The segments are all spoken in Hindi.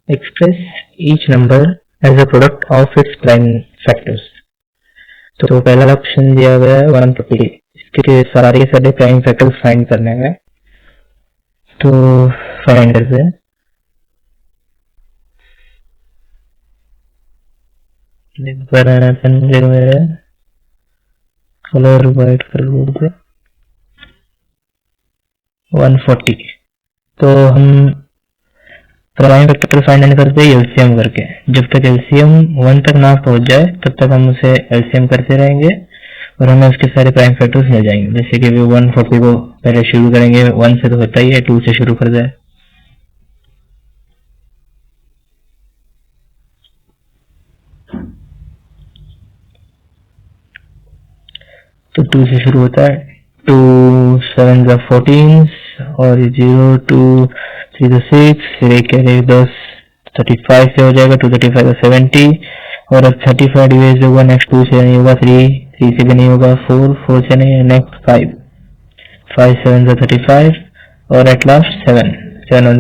express each number as a product of its prime factors। तो पहला ऑप्शन दिया गया है 150, इसके सारे प्राइम फैक्टर्स फाइंड करने हैं। तो फाइंड करते हैं। कलर वाइट कर दीजिए 140। तो हम प्राइम फैक्टर फाइंड करते हैं एलसीएम करके। जब तक एलसीएम 1 तक ना पहुंच जाए तब तक हम उसे एलसीएम करते रहेंगे और हमें उसके सारे प्राइम फैक्टर्स मिल जाएंगे। जैसे कि 140 को पहले शुरू करेंगे 1 से, तो होता ही है 2 से शुरू कर जाए। तो 2 से शुरू होता है। 2 7 14 और 0 2 3 6, फिर 1 10 35 से हो जाएगा। 2 35 70 और अब 35 डिवाइड होगा। नेक्स्ट 2 से नहीं होगा, 3 से भी नहीं होगा, 4 से नहीं है, नेक्स्ट 5 7 35 और एट लास्ट 7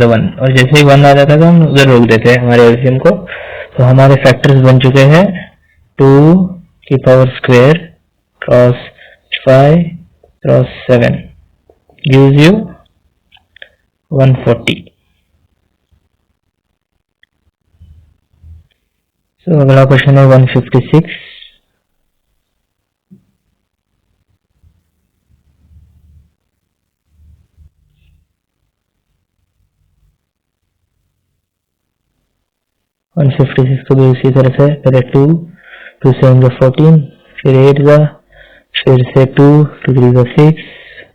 1 और जैसे ही 1 आ जाता है हम उधर रोक देते हैं हमारे एलसीएम को। तो हमारे फैक्टर्स बन चुके हैं 2 की power square cross 5 cross 7 gives you 140। तो अगला क्वेश्चन है 156। को भी उसी तरह से पहले 2 7 14, फिर 8 फिर से 2 3 6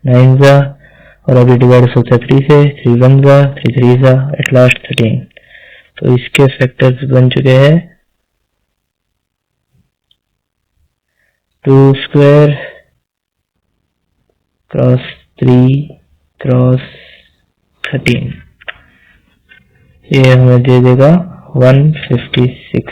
9 और अभी डिवाइड होता है 3 से, 3 1 3 3 एट लास्ट 13। तो इसके फैक्टर्स बन चुके हैं 2 स्क्वायर क्रॉस 3 क्रॉस 13, ये हमें दे देगा 156।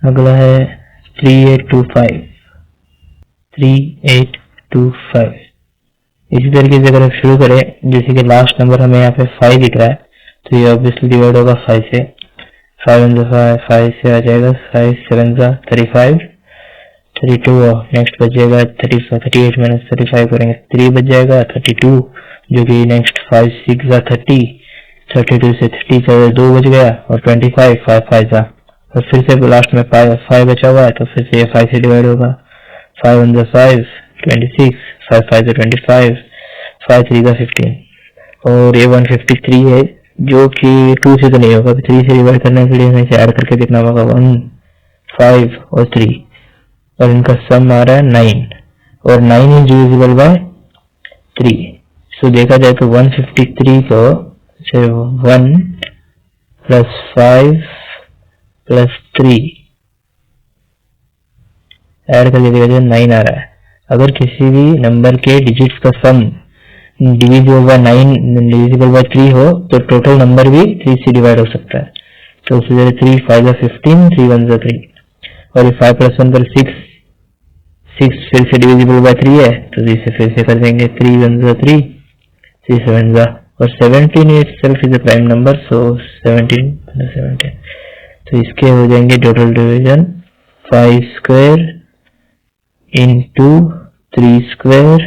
अगला है 3825। इसी तरीके से अगर हम शुरू करें, जैसे कि लास्ट नंबर हमें यहाँ पे 5 दिख रहा है, तो ये ऑब्वियसली डिवाइड होगा 5 से। 5 से आ जाएगा 5 7 35 32 नेक्स्ट बचेगा 38 माइनस 35 करेंगे 3 बच जाएगा 32, जो कि नेक्स्ट 5 6 30 32 से 30 से 2 बच गया और 25 5 5 और फिर से लास्ट में 5 बचा हुआ है, तो फिर से 5 से डिवाइड होगा। 5 1 5 26 5 5 25 5 3 15 और ये 153 है, जो कि 2 से तो नहीं होगा। 3 से डिवाइड करने के लिए हमें इसे ऐड करके देखना होगा 1 5 और 3 और इनका सम आ रहा है 9 और 9 इज डिविजिबल बाय 3। सो देखा जाए तो 153 को 1 प्लस 5 प्लस 3 ऐड करके देखा जाए 9 आ रहा है। अगर किसी भी नंबर के डिजिट्स का सम डिविजिबल बाय 9 डिविजिबल बाय 3 हो तो टोटल नंबर भी 3 से डिवाइड हो सकता है। तो उससे 3 5 15 3 1 3 और ये 5 प्लस 1 पर 6 फिर से डिविजिबल बाय 3 है, तो इसे फिर से कर देंगे 3 1 3 3 7 और 17 itself is a prime number. So 17 तो इसके हो जाएंगे total division 5 square into 3 square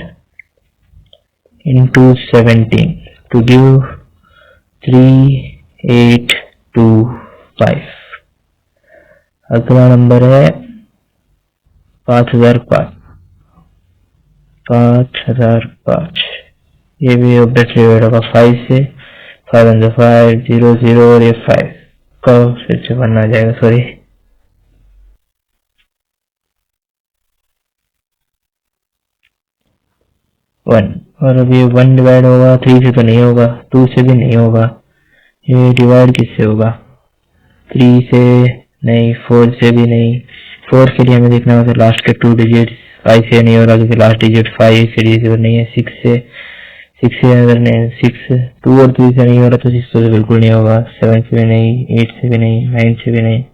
into 17 to give 3825। अगला नंबर है 5005। ये भी ऑब्वियसली होगा 5 से 5 5 0 0 और ये 5 का फिर से बनना जाएगा, सॉरी 1 और अभी 1 डिवाइड होगा 3 से तो नहीं होगा, 2 से भी नहीं होगा, ये डिवाइड किससे होगा 3 से नहीं, 4 से भी नहीं। 4 के लिए हमें देखना होगा लास्ट के 2 डिजिट। 5 से नहीं हो रहा क्योंकि लास्ट डिजिट 5 से डिजिट नहीं है। 6 से अगर नहीं 6 2 और 3 से नहीं हो रहा तो 6 से बिल्कुल नहीं होगा। 7 से भी नहीं, 8 से भी नहीं, 9 से भी नहीं,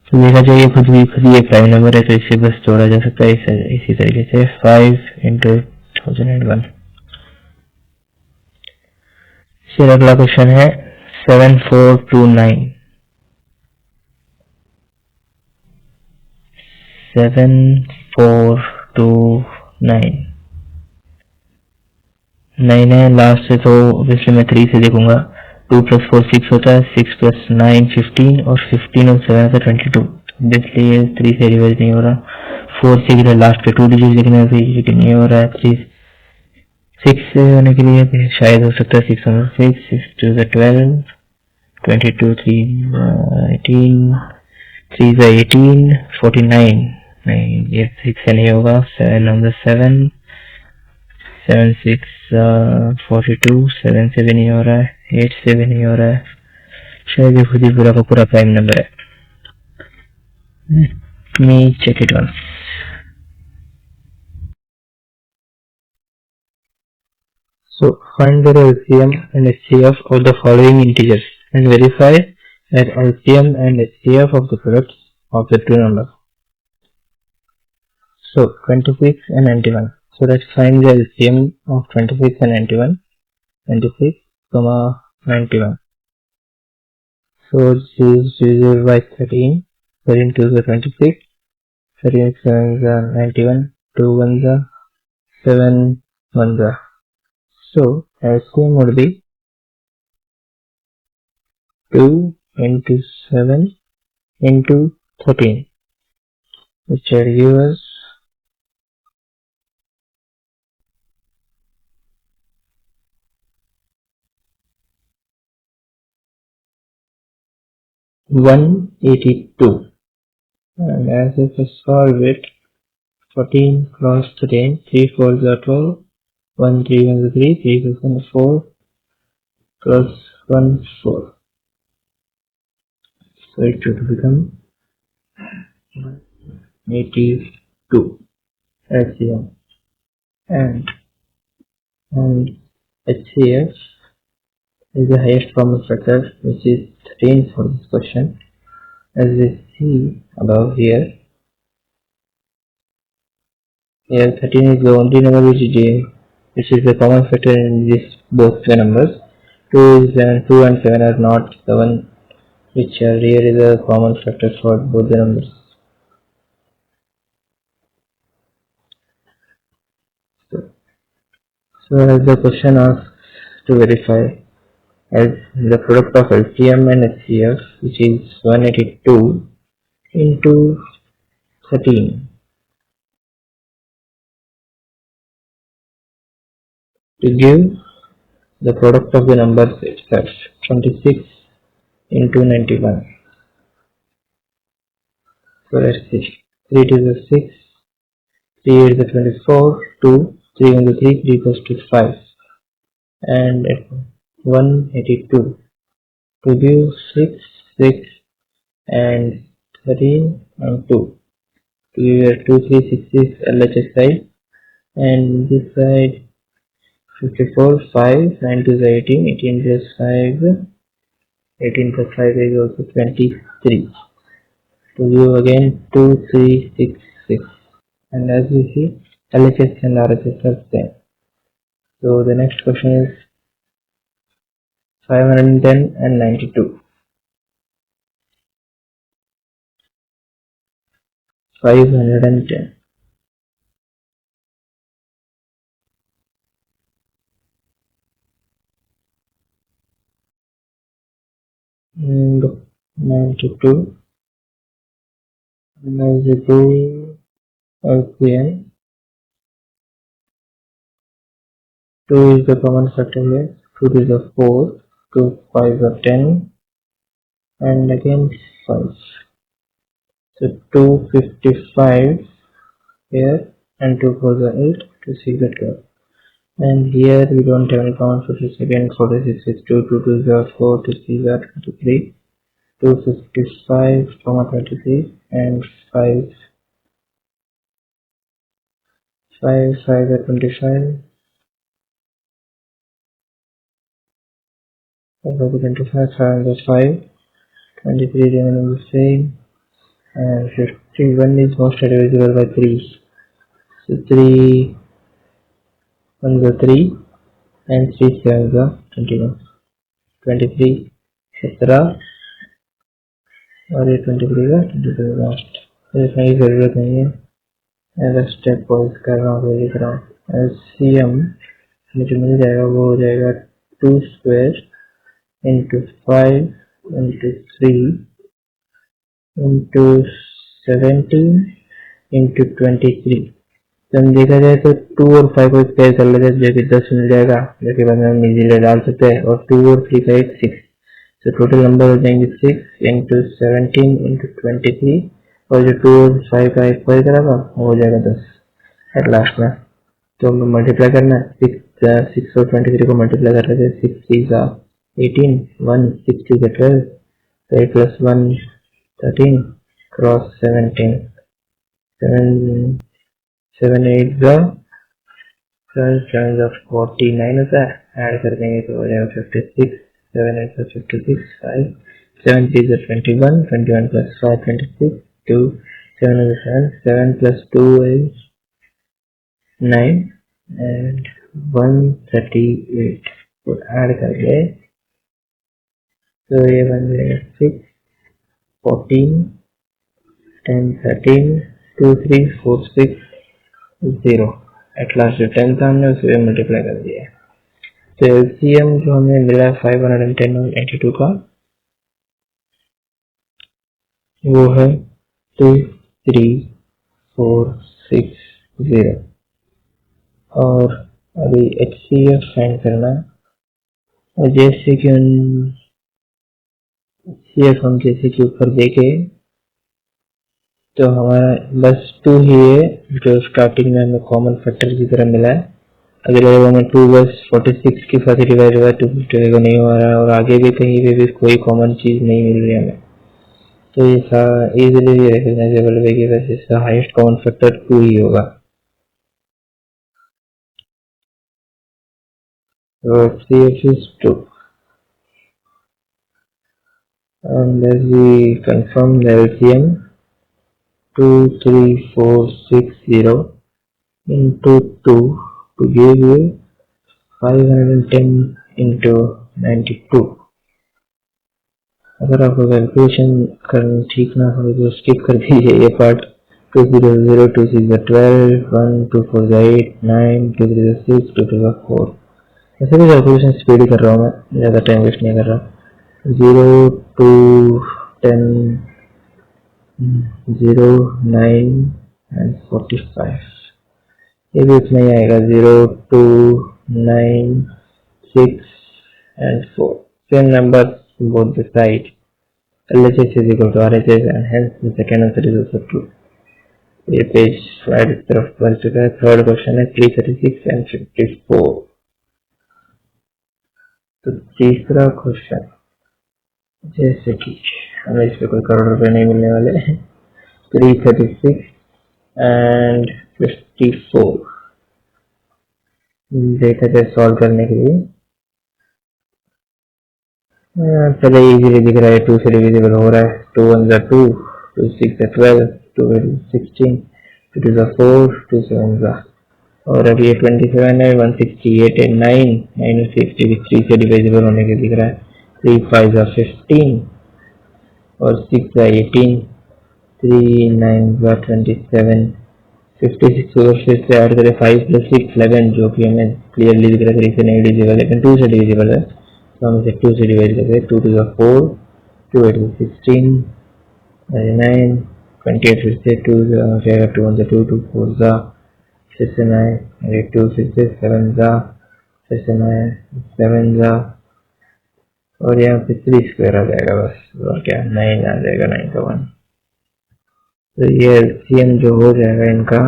तो देखा जाए ये खुद ही एक प्राइम नंबर है, तो इसे बस जोड़ा जा सकता है इसी तरीके से 5 × 1001। फिर अगला क्वेश्चन है 7429। 7429 9 है लास्ट से, तो ऑब्वियसली मैं 3 से देखूंगा। 2 + 4 6 होता है, 6 + 9 15, और 15 और 7 होता है 22। ऑब्वियसली ये 3 से रिवाइज नहीं हो रहा। 4 से किधर लास्ट के 2 डिजिट लिखने हैं, लेकिन नहीं हो रहा है। 3 6 से होने के लिए शायद हो सकता है 6 6 2 12, 22 3 18, 3 18 49। नहीं, ये 6 से नहीं होगा। 7 7 7 6 42, 7 से भी नहीं हो रहा है, 8 से भी नहीं हो रहा है। शायद ये खुद ही पूरा का पूरा प्राइम नंबर है। Let me check it once. So find the LCM and HCF of the following integers and verify that LCM and HCF of the products of the two numbers. So 26 and 91. So let's find the LCM of 26 and 91. 26, 91. So this is divided by 13. 13 2 is 26. 13 7 is 91. 2 1 is 7 1 is. So LCM would be 2 into 7 into 13, which will give us 182. And as if I solve it, 14 cross 13, 3 4s are 12, 1 3 1 is 3, 3 6 1 is 4, plus 1 4. So it should become 82 LCM. And HCF is the highest common factor, which is 13 for this question. As we see above here, 13 is the only number which is the common factor in these both the numbers. 2 and 7 are not the one which are really the common factor for both the numbers. So as the question asks to verify, as the product of LCM and HCF, which is 182 into 13, to give the product of the numbers itself, 26 into 91. So let's see. 3 to the 6, 3 is the 24, 2, 3 into 3, 3 equals to 5, and 182. To give 6, 6, and 13 and 2. To give 2, 3, 6 is LHS side, and this side 54, 5, 9 to the 18, 18 plus 5, 18 plus 5 is also 23. To give again 2, 3, 6, 6. And as we see, LHS and RHS are same. So the next question is 510 and 92. 510. And 92. 92 LCM. 2 is the common factor here. 2 is the 4. 2 5 are 10. And again 5. So 255 here, and 2 4 are 8. 2 6 are 12. And here we don't have any common factors again. 46 is 2. 2 2 are 4. 2 3 are 23. 255, 23, and 5 5 5 are 25. 5 are 25, 5 are 5. 23 remaining the same. and 51 is most divisible by 3. So 3 1s are 3 and 3 7s are 21. 23 17 और ये 23 का 22 लास्ट। इसमें की जरूरत नहीं है, मैं स्टेप पॉज कर रहा हूँ, लिख रहा हूँ। एलसीएम मुझे मिल जाएगा, वो हो जाएगा 2 square into 5 into 3 into 17 into 23। तो हम देखा जाए तो 2 और 5 को स्क्वायर कर लेते हैं जो कि 10 मिल जाएगा, जो कि बाद में हम इजीली डाल सकते हैं। और 2 और 3 का 6, तो टोटल नंबर हो जाएंगे 6 इंटू 17 इंटू 23, और जो 2 और 5 का स्क्वायर करा था वो हो जाएगा 10 एट लास्ट में। तो हमें मल्टीप्लाई करना है, 6 और 23 को मल्टीप्लाई कर रहे थे। 6 3 का 18, 1 6 2 का 12, तो 8 प्लस 1 13 क्रॉस 17, 7 8 का 49 होता है, ऐड कर देंगे तो हो जाएगा 56, 7 8 का 56, 5 7 3 का 21, 21 प्लस 5 26, 2 7 7 7 प्लस 2 is 9 and 138 को ऐड करके तो ये बन जाएगा 6 14 10 13 2 3 4 6 0। एट लास्ट जो 10 था हमने उसे मल्टीप्लाई कर दिया। तो एलसीएम जो हमें मिला 510 और 82 का वो है 2 3 4 6 0। और अभी HCF फाइंड करना है, और जैसे कि HCF हम जैसे कि ऊपर देखे तो हमारा बस 2 ही है जो स्टार्टिंग में हमें कॉमन फैक्टर की तरह मिला है। अगर हमें 2 बस 46 के साथ डिवाइड हुआ है, 250 को नहीं हो रहा है, और आगे भी कहीं भी कोई कॉमन चीज नहीं मिल रही हमें, तो ये इजीली रिकॉग्नाइजेबल है कि बस इसका हाईएस्ट कॉमन फैक्टर 2 ही होगा। तो HCF is 2, and as we confirm the LCM 23460 into 2 to give you 510 into 92। अगर आपको कैलकुलेशन करना ठीक ना हो तो स्किप कर दीजिए ये पार्ट। 2 0 0 2 6 12 1 2 4 8 9 2 3 6 2 2 4। ऐसे भी कैलकुलेशन स्पीड कर रहा हूँ मैं, ज़्यादा टाइम वेस्ट नहीं कर रहा। 0 2 10 0 9 एंड 45, ये भी उतना ही आएगा। 0 2 9 6 and 4, same number both the side। LHS is equal to RHS and hence the second answer is also true। ये पेज स्लाइड की तरफ बढ़ चुका है। थर्ड क्वेश्चन है 336 and 54। तो तीसरा क्वेश्चन, जैसे कि हमें इस पे कोई करोड़ रुपए नहीं मिलने वाले, 336 and 54 देखा जाए सॉल्व करने के लिए। पहले इजीली दिख रहा है, 2 से डिविजिबल हो रहा है। 2 1 जा 2, 2 6 जा 12, 2 8 16, 2 2 जा 4, 2 7 जा, और अब ये 27 है, 168 है, 9 9 और 63 से डिविजिबल होने के दिख रहा है। 3 5 जा 15 और 6 जा 18, 3 9 जा 27, 56 और फिर से ऐड करें 5 प्लस 6 11, जो कि हमें क्लियरली दिख रहा है 3 से नहीं डिविजिबल है लेकिन 2 से डिविजिबल है, तो हम इसे 2 से डिवाइड करते हैं। 2 2 जा 4, 2 8 जा 16, 9 28 फिर से 2 हो जाएगा, 2 1 जा 2, 2 4 जा फिर से 9, 2 फिर से 7 जा फिर से 9 7 जा, और यहाँ पे 3 स्क्वायर आ जाएगा बस, और क्या 9 आ जाएगा, 9 का 1। तो ये एलसीएम जो हो जाएगा इनका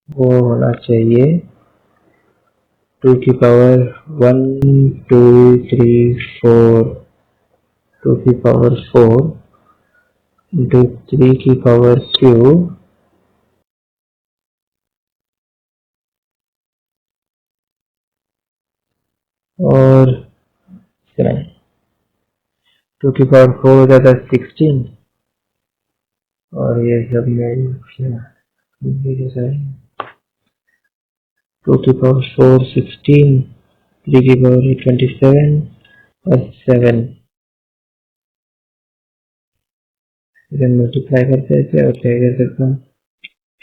वो होना चाहिए 2 की पावर 1 2 3 4, 2 की पावर 4 इंटू 3 की पावर क्यूब और 7। 2 की पावर 4 हो जाता है 16 और ये सब मेरी टू की पावर 4 16, 3 की पावर 27 और 7 इसे मल्टीप्लाई करते हैं और क्या कर सकता हूँ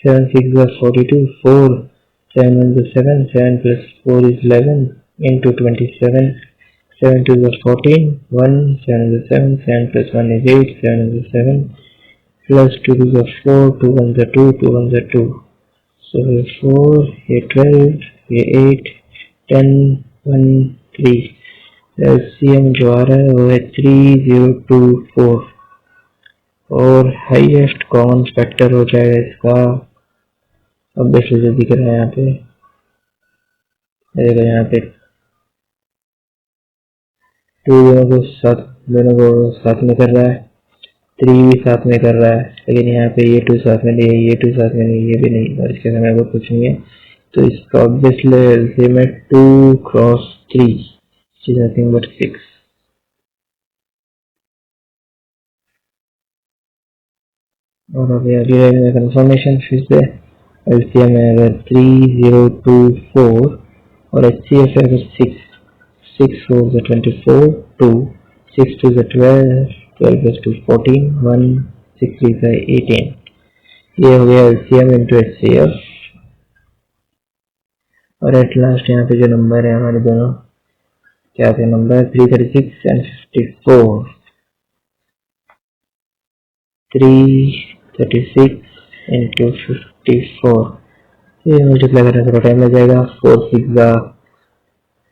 7 6 42 4 7 1 7 7 plus 4 is 11 into 27 7 2 is 14 1 7 is 7 7 plus 1 is 8 7 is 7 plus 2 is 4 2 1 is 2 2 1 is 2 so ये 4 ये 12 ये 8 10 1 3 LCM जो आ रहा है वो है 3024 और हाईएस्ट कॉमन फैक्टर हो जाएगा इसका। अब देखिए जो दिख रहा है यहाँ पे देखो यहाँ पे 2 दोनों को साथ में कर रहा है 3 भी साथ में कर रहा है लेकिन यहाँ पे ये 2 साथ में नहीं है ये 2 साथ में नहीं ये भी नहीं और इसके समय को कुछ नहीं है तो इसका ऑब्वियसली एलसीएम है 2 क्रॉस 3 इज नथिंग बट 6 और अभी अगले कंफर्मेशन फिर से एलसीएम है अगर 3024 और एचसीएफ है अगर 6 6 4 is 24 2 6 2 is 12 12 plus 2 14 1 6 3 is 18 ये हो गया एलसीएम इंटू एचसीएफ और एट लास्ट यहाँ पे जो नंबर है हमारे दोनों क्या थे नंबर 336 एंड 54 336 इंटू 54 ये मल्टीप्लाई करने थोड़ा टाइम लग जाएगा 4 6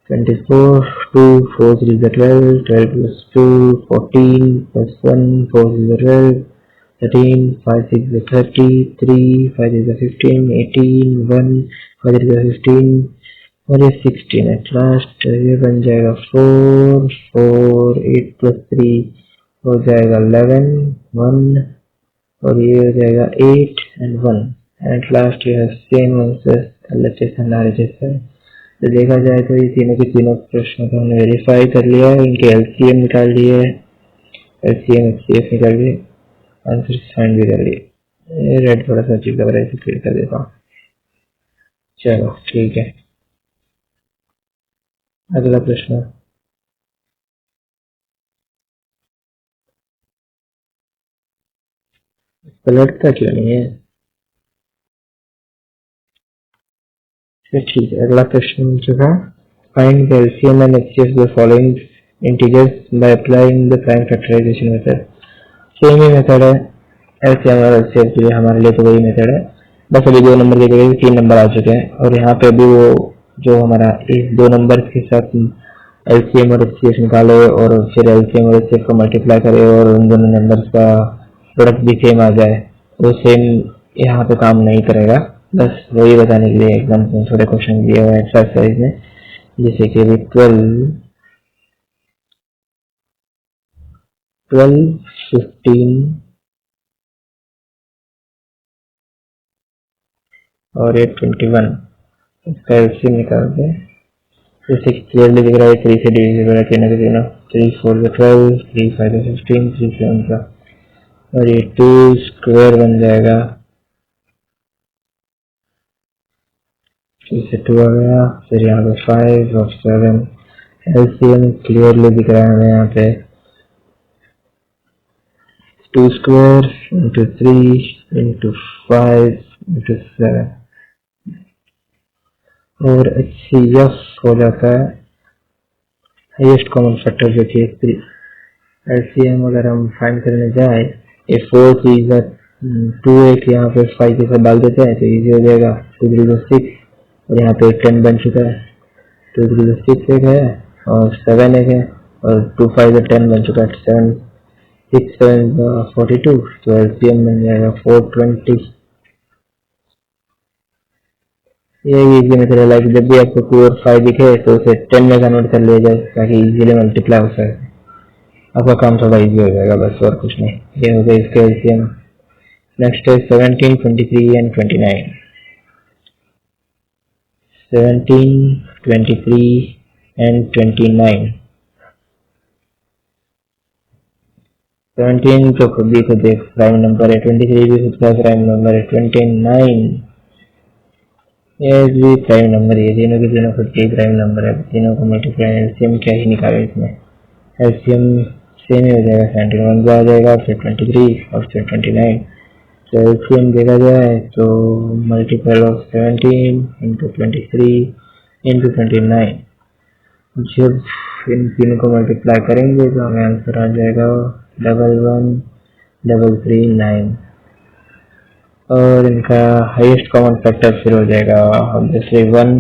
24 2 4 3 12 12 plus 2 14 plus 1 4 is 12 13 5 6 is 30 3 5 is 15 18 1 5 is 15 और ये 16 एट लास्ट ये बन जाएगा 4 4 8 plus 3 हो जाएगा 11 1 और ये हो जाएगा 8 and 1 एट लास्ट ये same answer LHS and RHS है। तो देखा जाए तो ये तीनों के तीनों प्रश्नों को हमने वेरीफाई कर लिया है इनके LCM निकाल लिए LCM HCF निकाल लिए आंसर फाइंड भी कर लिए रेड थोड़ा सा अजीब लग रहा है इसे क्लियर कर देता हूँ चलो ठीक है अगला प्रश्न पलटता क्यों नहीं है फिर ठीक है अगला प्रश्न मिल चुका find the LCM and HCF the following integers by applying the prime factorisation method same ही मेथड है एलसीएम और एचसीएफ के लिए हमारे लिए तो वही मेथड है बस अभी 2 नंबर की जगह 3 नंबर आ चुके हैं और यहाँ पे अभी वो जो हमारा इस 2 नंबर के साथ एलसीएम और एचसीएफ निकाले और फिर एलसीएम और एचसीएफ को मल्टीप्लाई करे और उन दोनों नंबर्स का प्रोडक्ट भी सेम आ जाए वो सेम यहाँ पे काम नहीं करेगा बस वही बताने के लिए एकदम थोड़े क्वेश्चन दिए हुए हैं एक्सरसाइज में जैसे कि अभी 12 15 और 21 इसका एलसीएम निकालते हैं जैसे कि क्लियरली दिख रहा है 3 से डिविजिबल है तीनों के तीनों 3 4 12 3 5 15 3 7 का और ये 2 स्क्वायर बन जाएगा फिर से 2 आ गया फिर यहाँ पे 5 और 7 एलसीएम क्लियरली दिख रहा है हमें यहाँ पे 2 स्क्वायर इंटू 3 इंटू 5 इंटू 7 और एचसीएफ हो जाता है हाईएस्ट कॉमन फैक्टर जो कि 3 एलसीएम अगर हम फाइंड करने जाए ये 4 चीज 2 एक यहाँ पे 5 के साथ डाल देते हैं तो इजी हो जाएगा 2 3 6 और यहाँ पे 10 बन चुका है 2 3 6 एक है और 7 एक है और 2 5 10 बन चुका है 7 6 7 42 तो एलसीएम बन जाएगा 420 ये इजी मेथड है लाइक जब भी आपको 2 और 5 दिखे तो उसे 10 में कन्वर्ट कर लिया जाए ताकि इजीली मल्टीप्लाई हो सके आपका काम थोड़ा इजी हो जाएगा बस और कुछ नहीं ये हो गया इसके एलसीएम नेक्स्ट है 17 23 एंड 29 17 23 एंड 29 17 तो खुद ही तो देख प्राइम नंबर है, 23 भी खुद का प्राइम नंबर है, 29 ये भी प्राइम नंबर है, तीनों के तीनों खुद के प्राइम नंबर है, तीनों को मल्टीप्लाई एलसीएम क्या ही निकाले इसमें, एलसीएम सेम ही हो जाएगा, 71 आ जाएगा, फिर 23 और फिर 29। तो एलसीएम देखा जाए तो मल्टीपल ऑफ 17 इंटू 23 इंटू 29, जब इन तीनों को मल्टीप्लाई करेंगे तो हमें आंसर आ जाएगा 11,339 और इनका हाईएस्ट कॉमन फैक्टर फिर हो जाएगा ऑब्वियसली 1,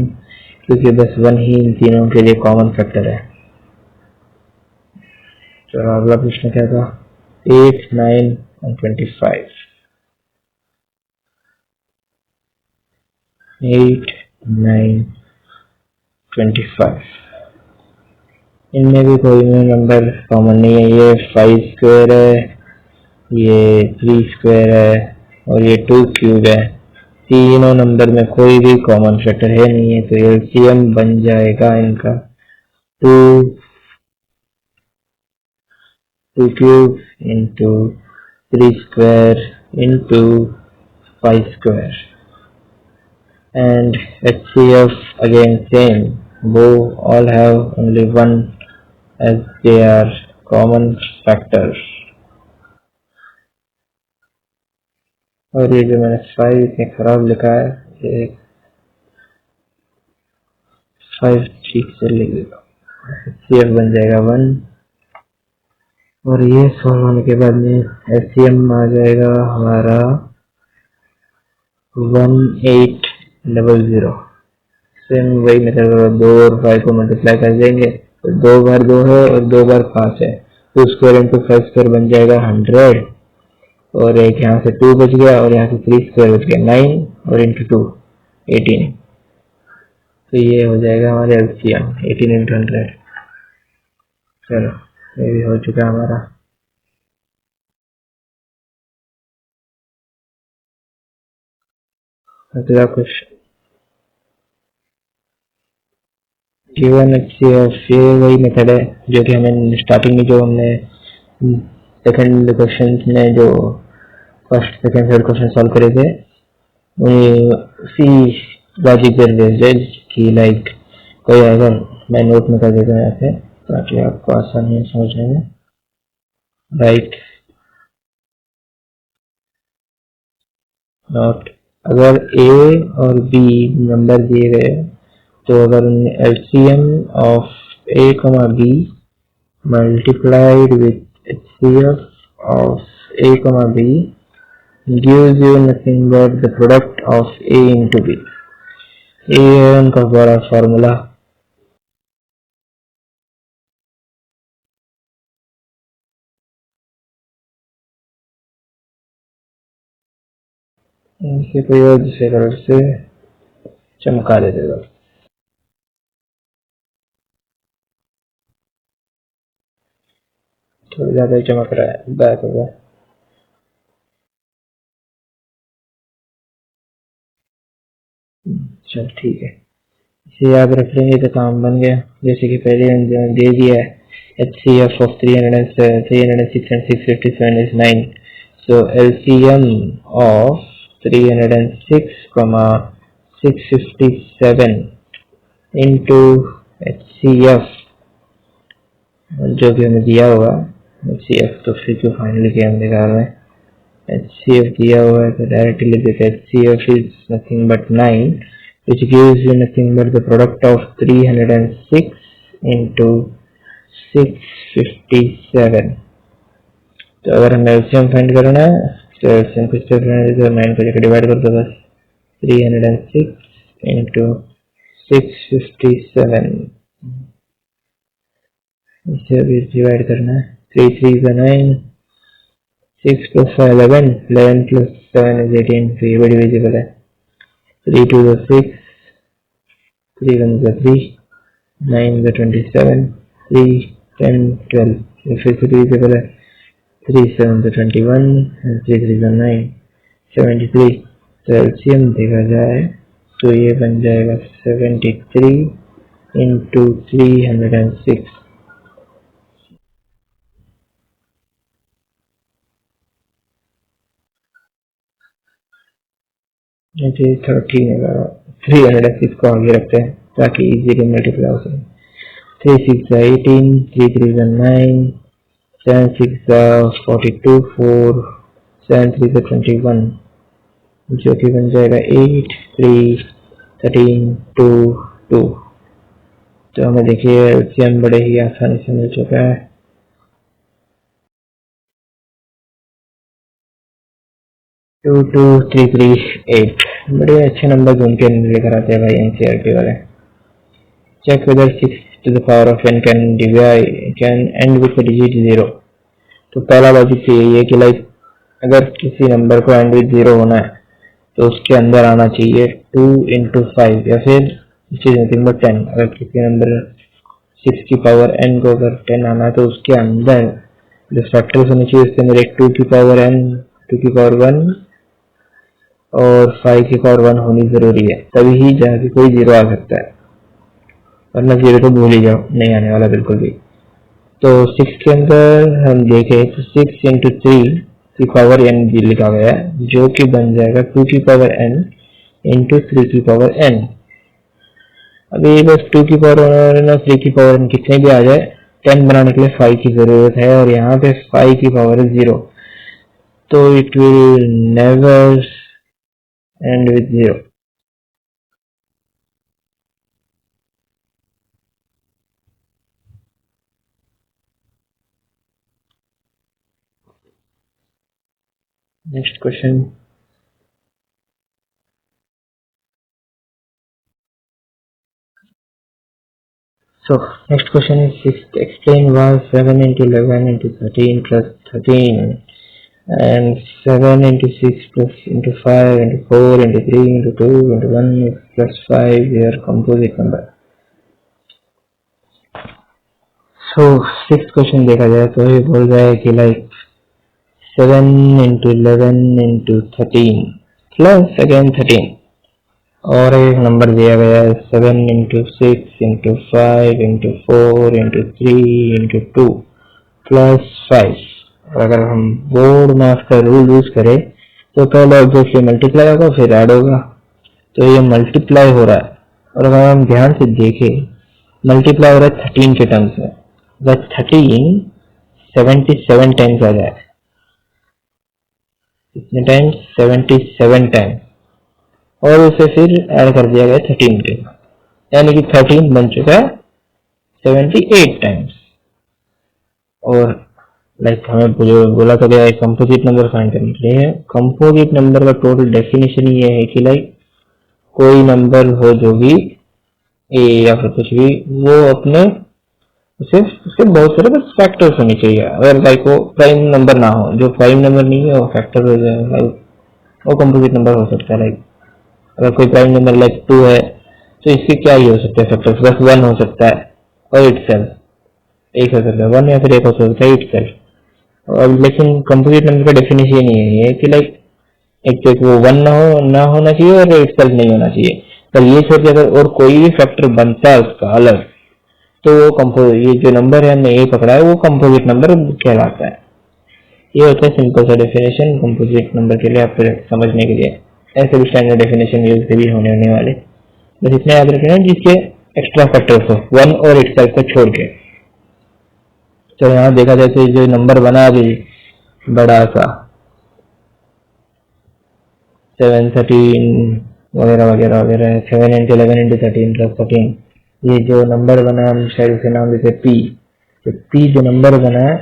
क्योंकि बस 1 ही इन तीनों के लिए कॉमन फैक्टर है। चलो अगला प्रश्न क्या था, 8, 9 और 25। 8, 9, 25 इनमें भी कोई नंबर कॉमन नहीं है, ये 5 स्क्वायर है, ये 3 स्क्वायर है और ये 2 क्यूब है, तीनों नंबर में कोई भी कॉमन फैक्टर है नहीं है, तो एलसीएम बन जाएगा इनका 2 cube into 3 square into 5 square and HCF again same, both all have only one as they are common factors। और ये जो मैंने 5 इतने खराब लिखा है, ये 5 ठीक से लिख देगा, HCF बन जाएगा 1 और ये सॉल्व होने के बाद में HCM आ जाएगा हमारा 1800। सेम वही मेथड, 2 और 5 को मल्टीप्लाई कर देंगे तो 2 बार 2 है और 2 बार 5 है, 2 स्क्वायर इंटू 5 स्क्वायर बन जाएगा 100 और एक यहाँ से 2 बच गया और यहाँ से 3 स्क्वायर बच गया 9 और इंटू 2 18, तो ये हो जाएगा हमारे एलसीएम 18 इंटू 100। चलो ये भी हो चुका हमारा। अगला क्वेश्चन, गिवन एचसीएफ, ये वही मेथड है जो कि हमें स्टार्टिंग में जो हमने सेकंड क्वेश्चन में जो first second third question solve करे थे, उसी लॉजिक बेस्ड की लाइक कोई अगर मैं नोट में कर देता हूँ यहाँ पे ताकि आपको आसानी है समझने में। राइट नोट, अगर ए और बी नंबर दिए गए तो अगर LCM of A comma B multiplied with HCF of A comma B gives you nothing but the product of A into B। ये है उनका बड़ा फार्मूला। इसे कोई और दूसरे कलर से चमका देगा, थोड़ा ज्यादा ही चमक रहा है, बैक होगा। चल ठीक है, इसे याद रख लेंगे तो काम बन गया। जैसे कि पहले दे दिया है HCF of 306 and 657 is 9, so LCM of 306 comma 657 into HCF जो भी हमें दिया होगा, HCF तो फिर जो फाइनली के हम निकाल रहे हैं, HCF दिया हुआ है तो डायरेक्टली लिख देते हैं HCF is nothing but 9 which gives you nothing but the product of 306 into 657। तो अगर हमें एलसीएम फाइंड करना है तो एलसीएम कुछ तो 9 को लेकर डिवाइड कर दो बस, 306 into 657 इसे अभी डिवाइड करना है, 3 3 का 9, 6 plus 5 11, 11 plus 7 is 18, तो ये बड़ी डिविजिबल है, 3 2 is 6, 3 1 is 3, 9 is 27, 3 10 12, ये फिर से डिविजिबल है, 3 7 is 21 and 3 3 is 9, 73। तो एलसीएम देखा जाए तो ये बन जाएगा 73 into 306। मुझे 306 को आगे रखते हैं ताकि इजीली मल्टीप्लाई हो सके। 3 6 18, 3 3 9, 7 6 42, 4 7 3 21, जो कि बन जाएगा 8 3 13 2 2। तो हमें देखिए एलसीएम बड़े ही आसानी से मिल चुका है। 2 2 3 3 8 बड़े अच्छे नंबर ढूंढ के लेकर आते हैं भाई एनसीईआरटी वाले। Check whether 6 to the power of n can end with a digit 0। तो पहला लॉजिक तो यही है कि लाइक अगर किसी नंबर को एंड विद 0 होना है तो उसके अंदर आना चाहिए 2 into 5 या फिर नथिंग बट 10। अगर किसी नंबर 6 की पावर n को अगर 10 आना है तो उसके अंदर जो फैक्टर्स होने चाहिए उसके अंदर एक 2 की पावर n, 2 की पावर 1 और 5 की पावर 1 होनी जरूरी है, तभी ही जाके कोई 0 आ सकता है, वरना 0 तो भूल ही जाओ, नहीं आने वाला बिल्कुल भी। तो 6 के अंदर हम देखें तो 6 into 3 की पावर n भी लिखा गया है, जो कि बन जाएगा 2 की पावर n into 3 की पावर n। अभी बस 2 की पावर n और 3 की पावर n कितने भी आ जाए, 10 बनाने के लिए 5 की जरूरत है और यहाँ पे 5 की पावर है 0, तो it will never and with 0। Next question. So next question is explain why 7 into 11 into 13 plus 13 and 7 into 6 plus into 5 into 4 into 3 into 2 into 1 plus 5 they are composite number। So sixth question देखा जाए तो ये बोल रहा है कि like 7 into 11 into 13 plus again 13 और एक नंबर दिया गया है 7 into 6 into 5 into 4 into 3 into 2 plus 5। और अगर हम बोर्ड मैथ का रूल यूज करें तो पहले ऑब्जेक्ट मल्टीप्लाई होगा फिर ऐड होगा, तो ये मल्टीप्लाई हो रहा है। और अगर हम ध्यान से देखें मल्टीप्लाई हो रहा है 13 के टर्म्स में, अगर 13 77 टाइम्स आ जाए, कितने टाइम्स 77 टाइम्स, और उसे फिर ऐड कर दिया गया 13 के, यानी कि 13 बन चुका है 78 टाइम्स। और लाइक हमें बोला तो गया कंपोजिट नंबर फाइंड करने के लिए। कंपोजिट नंबर का टोटल डेफिनेशन ये है कि लाइक कोई नंबर हो जो भी ए या फिर कुछ भी, वो अपने उसे उसके बहुत सारे बस फैक्टर्स होने चाहिए। अगर लाइक वो प्राइम नंबर ना हो, जो प्राइम नंबर नहीं है वो फैक्टर हो जाए, लाइक वो कंपोजिट नंबर हो सकता है। लाइक अगर कोई प्राइम नंबर लाइक 2 है तो इसके क्या ही हो सकते हैं फैक्टर्स, बस 1 हो सकता है और इटसेल्फ एक हो सकता है 1 या फिर एक हो सकता है इटसेल्फ। और लेकिन कंपोजिट नंबर का डेफिनेशन ये है कि लाइक एक तो वो 1 ना होना चाहिए और इटसेल्फ नहीं होना चाहिए, पर ये छोड़ के अगर और कोई भी फैक्टर बनता है उसका अलग, तो वो ये जो नंबर है हमने ए पकड़ा है वो कंपोजिट नंबर कहलाता है। ये होता है सिंपल सा डेफिनेशन कंपोजिट नंबर के लिए, आप समझने के लिए। ऐसे भी स्टैंडर्ड डेफिनेशन यूज भी होने वाले, बस इतना याद रखना जिसके एक्स्ट्रा फैक्टर्स हो 1 और इटसेल्फ को छोड़ के। तो यहाँ देखा जाए तो जो नंबर बना अभी बड़ा सा 7 13 वगैरह वगैरह वगैरह, 7 इंटू 11 इंटू 13 प्लस 13, ये जो नंबर बना हम शायद उसे नाम देते पी। तो पी जो नंबर बना है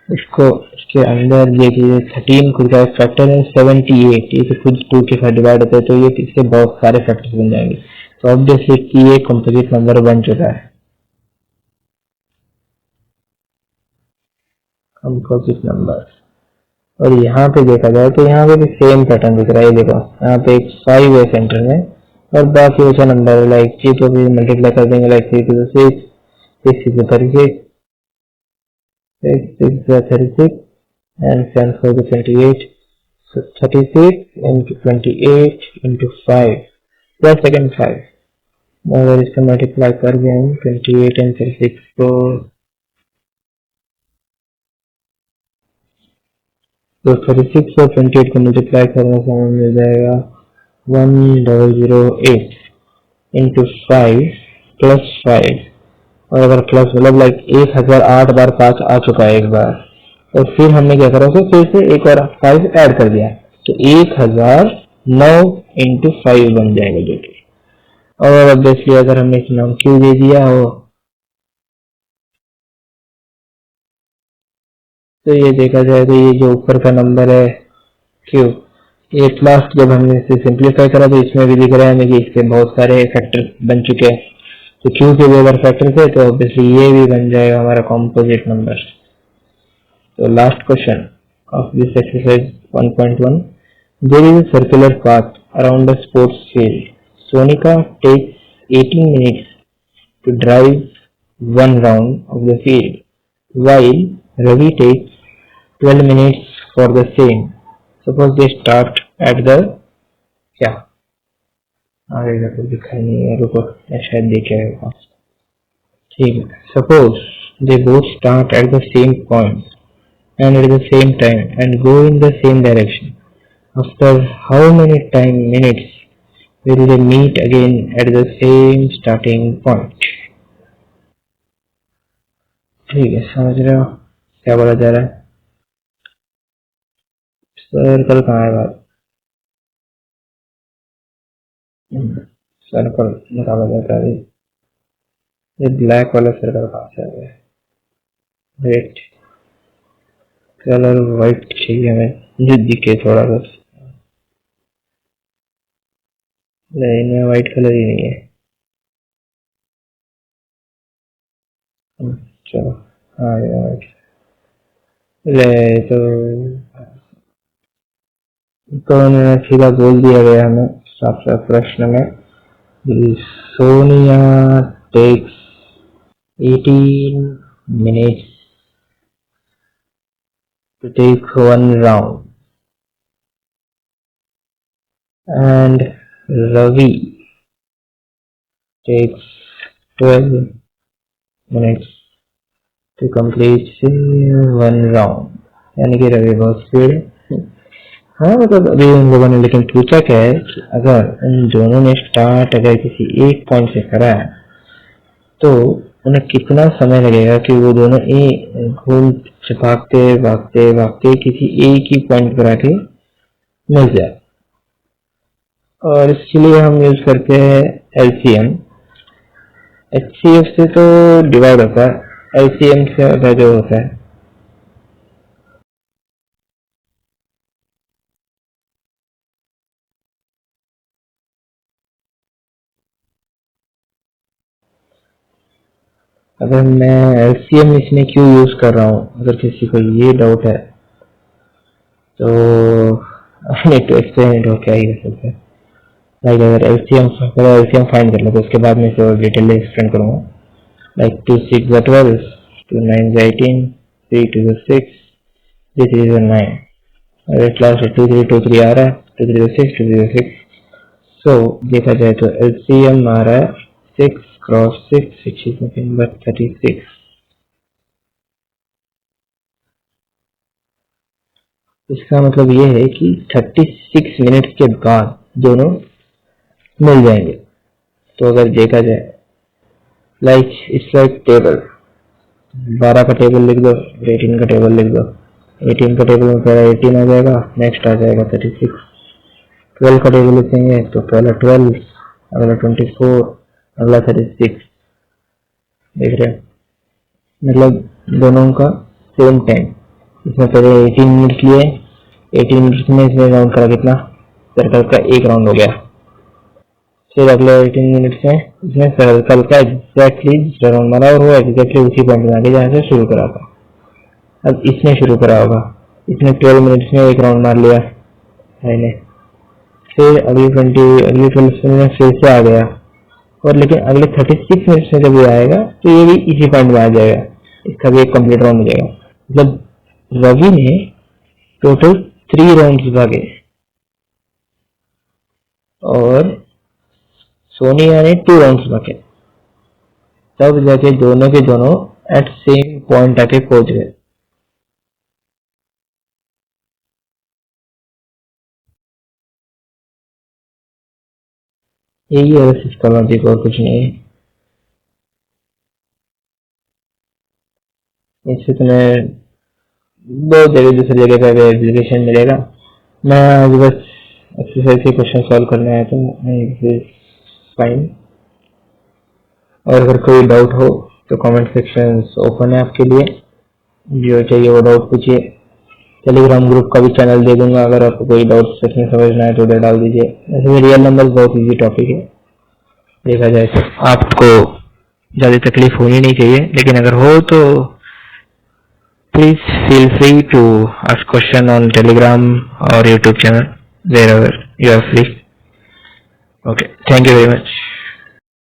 इसको इसके अंदर ये 13 खुद का फैक्टर है 78, ये तो खुद 2 के साथ डिवाइड होता है, तो ये इससे बहुत सारे फैक्टर्स बन जाएंगे। तो ऑब्वियसली कि ये कंपोजिट नंबर बन चुका है, कंपोजिट नंबर। और यहाँ पे देखा जाए तो यहाँ पे भी सेम पैटर्न दिख रहा है, देखो यहाँ पे एक 5 है सेंटर में और बाकी बचा नंबर लाइक 3 को भी मल्टीप्लाई कर देंगे, like 3 to 6, 6 to 36, 6 to 36 and 7 4 to 28, so 36 into 28 into 5 plus second 5। अगर इससे मल्टीप्लाई कर दें 28 and 36 को, तो 36 और 28 को मल्टीप्लाई करने से हमें मिल जाएगा 1008 इंटू 5 प्लस 5, और अगर प्लस मतलब लाइक 1008 बार 5 आ चुका है एक बार, और फिर हमने क्या करा उसे फिर से एक और 5 ऐड कर दिया, तो 1009 इंटू 5 बन जाएगा जो कि, और ऑब्वियसली अगर हमने इसमें नाम क्यू दे दिया हो तो ये देखा जाए तो ये जो ऊपर का नंबर है क्यू, ये लास्ट जब हमने इसे सिंप्लीफाई करा तो इसमें भी दिख रहा है हमें कि इसके बहुत सारे फैक्टर बन चुके हैं, तो क्यू के भी अगर फैक्टर थे तो ऑब्वियसली ये भी बन जाएगा हमारा कॉम्पोजिट नंबर। तो last question of this exercise 1.1, there is a circular path around a sports field. Sonika takes 18 minutes to drive one round of the field, while Ravi takes 12 minutes for the same. Suppose they start at the क्या आगे का तो दिखाई नहीं है, रुको या शायद देखे आएगा, ठीक है। Suppose they both start at the same point and at the same time and go in the same direction. After how many minutes will they meet again at the same starting point? ठीक है, समझ रहे हो क्या बोला जा रहा है? सर्कल कहाँ है बात, सर्कल निकाला जाता है, ये ब्लैक वाला सर्कल कहाँ से आ गया? रेड कलर वाइट चाहिए हमें जो दिखे थोड़ा सा, नहीं इनमें वाइट कलर ही नहीं है। चलो हाँ यार, ले तो उन्होंने सीधा बोल दिया गया हमें साफ साफ प्रश्न में, Sonia takes 18 minutes to take one round and Ravi takes 12 minutes to complete one round, यानी कि रवि बहुत स्पीड है। हाँ मतलब अभी उन लोगों ने लेकिन पूछा क्या है कि अगर उन दोनों ने स्टार्ट अगर किसी एक पॉइंट से करा है तो उन्हें कितना समय लगेगा कि वो दोनों घूम भागते भागते भागते किसी एक ही पॉइंट पर आके मिल जाए, और इसके लिए हम यूज करते हैं एलसीएम। एचसीएफ से तो डिवाइड होता है, एलसीएम से होता जो होता है अगर मैं एलसीएम इसमें क्यों यूज कर रहा हूँ, अगर किसी को ये डाउट है तो नीड टू एक्सप्लेन हो क्या ही कर सकते हैं। लाइक अगर एलसीएम फाइंड कर लो तो उसके बाद में इसे और डिटेल एक्सप्लेन करूंगा। लाइक 2 6 12, 2 9 18, 3 2 6, 3 3 9, और एट लास्ट 2 3 2 3 आ रहा है, 2 3 6 2 3 6। सो देखा जाए तो एलसीएम आ रहा है 6 क्रॉस 6 6 इज नथिंग बट 36। इसका मतलब ये है कि 36 मिनट के बाद दोनों मिल जाएंगे। तो अगर देखा जाए लाइक इट्स लाइक टेबल, 12 का टेबल लिख दो, 18 का टेबल लिख दो, 18 का टेबल में पहला 18 आ जाएगा, नेक्स्ट आ जाएगा 36, 12 का टेबल लिखेंगे तो पहला 12, अगला 24, अगला 36, देख रहे हैं मतलब दोनों का सेम टाइम। इसमें पहले 18 मिनट लिए, 18 मिनट में इसमें राउंड करा कितना, सर्कल का एक राउंड हो गया, फिर अगले 18 मिनट में इसमें सर्कल का एग्जैक्टली दूसरा राउंड मारा और वो एग्जैक्टली उसी पॉइंट में आगे जहाँ से शुरू करा था। अब इसने शुरू करा होगा, इसने 12 मिनट्स में एक राउंड मार लिया मैंने, फिर अगली 12 मिनट फिर से आ गया, और लेकिन अगले 36 मिनट्स में जब ये आएगा तो ये भी इसी पॉइंट में आ जाएगा, इसका भी एक कंप्लीट राउंड हो जाएगा। मतलब रवि ने टोटल 3 राउंड्स भागे और सोनिया ने 2 राउंड्स भागे, तब जाके दोनों के दोनों एट सेम पॉइंट आके पहुंच गए। यही है बस इसका लॉजिक, और कुछ नहीं है। इससे तुम्हें बहुत जगह दूसरी जगह पे एप्लीकेशन मिलेगा। मैं आज बस एक्सरसाइज के क्वेश्चन सॉल्व करने आया था, फाइन। और अगर कोई डाउट हो तो कमेंट सेक्शन ओपन है आपके लिए, जो चाहिए वो डाउट पूछिए। टेलीग्राम ग्रुप का भी चैनल दे दूंगा, अगर आपको कोई डाउट सच में समझना है तो उधर डाल दीजिए। वैसे भी रियल नंबर बहुत इजी टॉपिक है, देखा जाए तो आपको ज़्यादा तकलीफ होनी नहीं चाहिए, लेकिन अगर हो तो please feel free to ask question on Telegram और YouTube channel, wherever you are free. Okay, thank you very much.